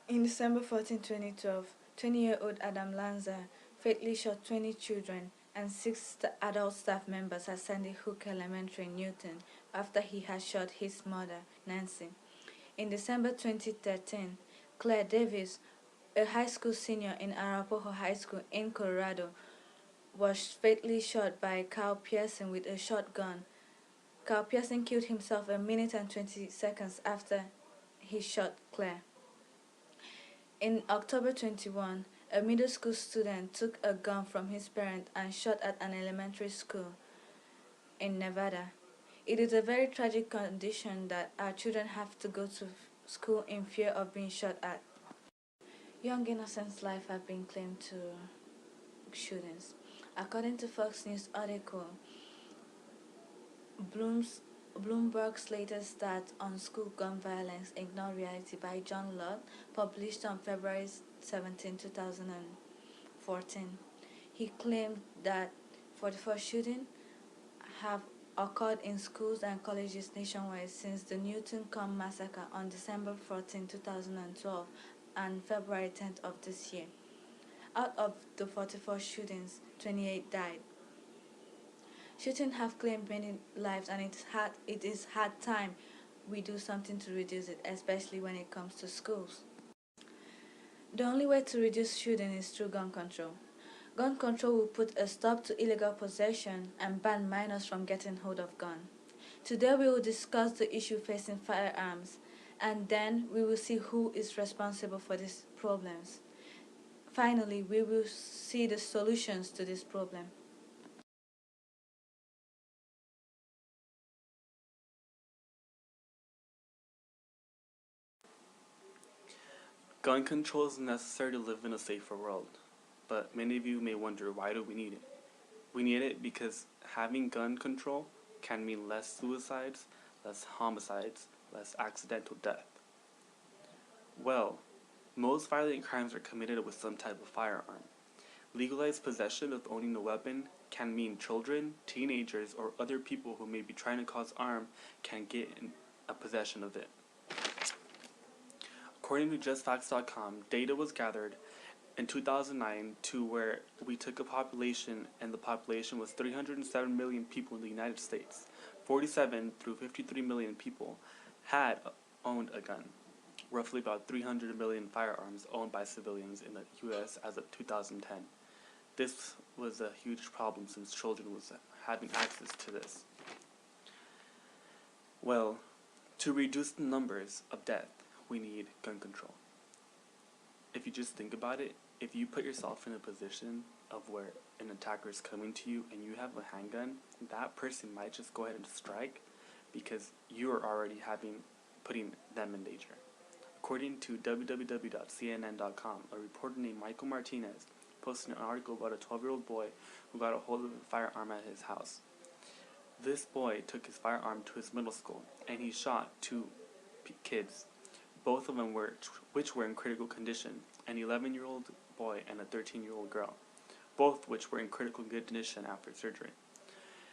In December 14, 2012, 20-year-old Adam Lanza fatally shot 20 children and 6 adult staff members at Sandy Hook Elementary in Newton after he had shot his mother, Nancy. In December 2013, Claire Davis, a high school senior in Arapahoe High School in Colorado, was fatally shot by Kyle Pearson with a shotgun. Kyle Pearson killed himself a minute and 20 seconds after he shot Claire. In October 21, a middle school student took a gun from his parent and shot at an elementary school in Nevada. It is a very tragic condition that our children have to go to school in fear of being shot at. Young innocents' lives have been claimed to shootings. According to Fox News article, Bloomberg's latest stats on school gun violence ignore reality by John Lott, published on February 17, 2014. He claimed that 44 shootings have occurred in schools and colleges nationwide since the Newton massacre on December 14, 2012 and February 10th of this year. Out of the 44 shootings, 28 died. Shootings have claimed many lives, and it is hard time we do something to reduce it, especially when it comes to schools. The only way to reduce shooting is through gun control. Gun control will put a stop to illegal possession and ban minors from getting hold of guns. Today we will discuss the issue facing firearms, and then we will see who is responsible for these problems. Finally, we will see the solutions to this problem. Gun control is necessary to live in a safer world, but many of you may wonder, why do we need it? We need it because having gun control can mean less suicides, less homicides, less accidental death. Well, most violent crimes are committed with some type of firearm. Legalized possession of owning a weapon can mean children, teenagers, or other people who may be trying to cause harm can get in a possession of it. According to JustFacts.com, data was gathered in 2009 to where we took a population, and the population was 307 million people in the United States. 47 through 53 million people had owned a gun. Roughly about 300 million firearms owned by civilians in the U.S. as of 2010. This was a huge problem since children was having access to this. Well, to reduce the numbers of death, we need gun control. If you just think about it, if you put yourself in a position of where an attacker is coming to you and you have a handgun, that person might just go ahead and strike because you are already putting them in danger. According to www.cnn.com, a reporter named Michael Martinez posted an article about a 12-year-old boy who got a hold of a firearm at his house. This boy took his firearm to his middle school and he shot 2 kids. Both of them were in critical condition, an 11-year-old boy and a 13-year-old girl, both which were in critical condition after surgery.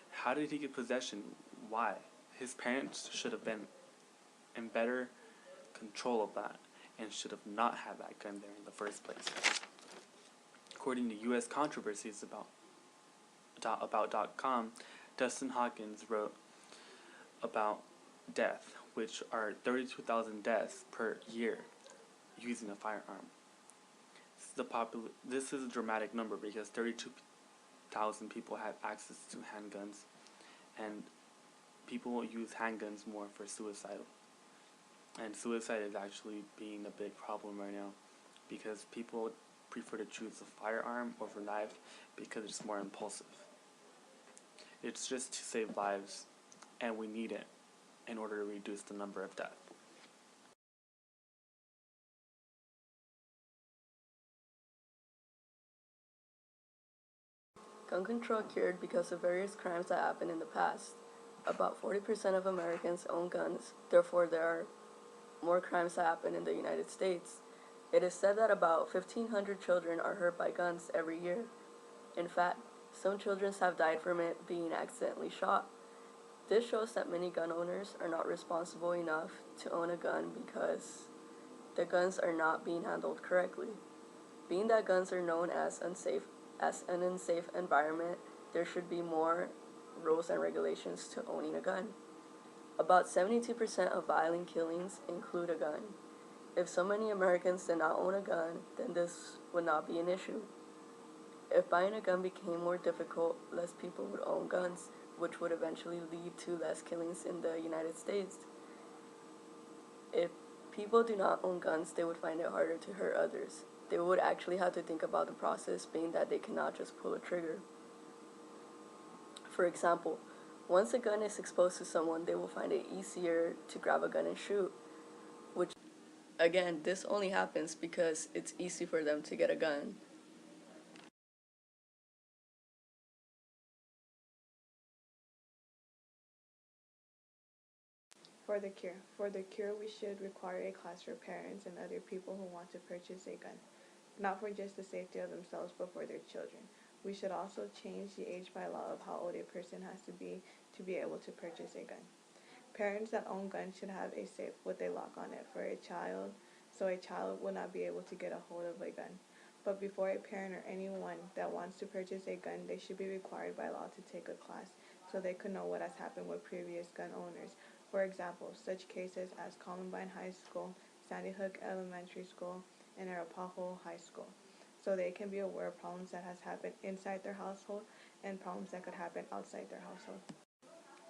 How did he get possession? Why? His parents should have been in better control of that and should have not had that gun there in the first place. According to U.S. Controversies about.com, Dustin Hawkins wrote about death, which are 32,000 deaths per year using a firearm. This is a dramatic number because 32,000 people have access to handguns, and people use handguns more for suicidal. And suicide is actually being a big problem right now because people prefer to choose a firearm over a knife because it's more impulsive. It's just to save lives, and we need it in order to reduce the number of deaths. Gun control occurred because of various crimes that happened in the past. About 40% of Americans own guns, therefore there are more crimes that happen in the United States. It is said that about 1,500 children are hurt by guns every year. In fact, some children have died from it being accidentally shot. This shows that many gun owners are not responsible enough to own a gun because the guns are not being handled correctly. Being that guns are known as an unsafe environment, there should be more rules and regulations to owning a gun. About 72% of violent killings include a gun. If so many Americans did not own a gun, then this would not be an issue. If buying a gun became more difficult, less people would own guns, which would eventually lead to less killings in the United States. If people do not own guns, they would find it harder to hurt others. They would actually have to think about the process, being that they cannot just pull a trigger. For example, once a gun is exposed to someone, they will find it easier to grab a gun and shoot, which, again, this only happens because it's easy for them to get a gun. For the cure, we should require a class for parents and other people who want to purchase a gun, not for just the safety of themselves, but for their children. We should also change the age by law of how old a person has to be able to purchase a gun. Parents that own guns should have a safe with a lock on it for a child, so a child will not be able to get a hold of a gun. But before a parent or anyone that wants to purchase a gun, they should be required by law to take a class so they could know what has happened with previous gun owners. For example, such cases as Columbine High School, Sandy Hook Elementary School, and Arapahoe High School, so they can be aware of problems that has happened inside their household and problems that could happen outside their household.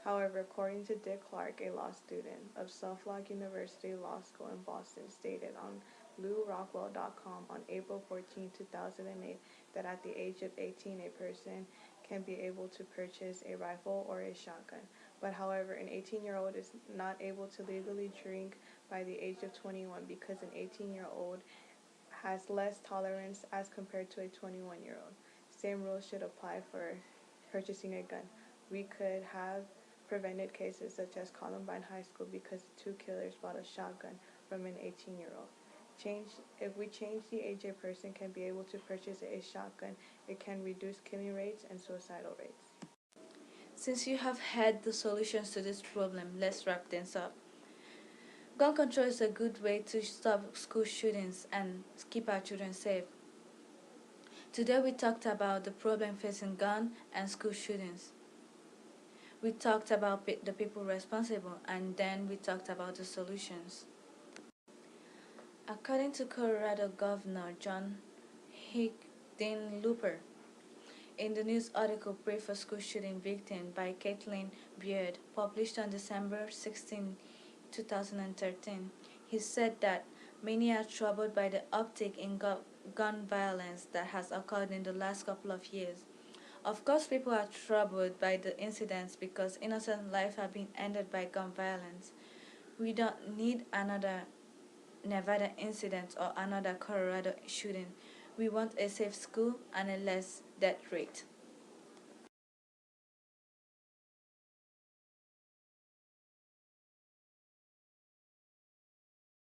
However, according to Dick Clark, a law student of Suffolk University Law School in Boston, stated on LouRockwell.com on April 14, 2008, that at the age of 18, a person can be able to purchase a rifle or a shotgun. But however, an 18-year-old is not able to legally drink by the age of 21 because an 18-year-old has less tolerance as compared to a 21-year-old. Same rules should apply for purchasing a gun. We could have prevented cases such as Columbine High School because the two killers bought a shotgun from an 18-year-old. If we change the age a person can be able to purchase a shotgun, it can reduce killing rates and suicidal rates. Since you have had the solutions to this problem, let's wrap things up. Gun control is a good way to stop school shootings and keep our children safe. Today we talked about the problem facing gun and school shootings. We talked about the people responsible, and then we talked about the solutions. According to Colorado Governor John Hickenlooper, in the news article Pray for School Shooting Victim by Caitlin Beard, published on December 16, 2013, he said that many are troubled by the uptick in gun violence that has occurred in the last couple of years. Of course, people are troubled by the incidents because innocent lives have been ended by gun violence. We don't need another Nevada incident or another Colorado shooting. We want a safe school and a less death rate.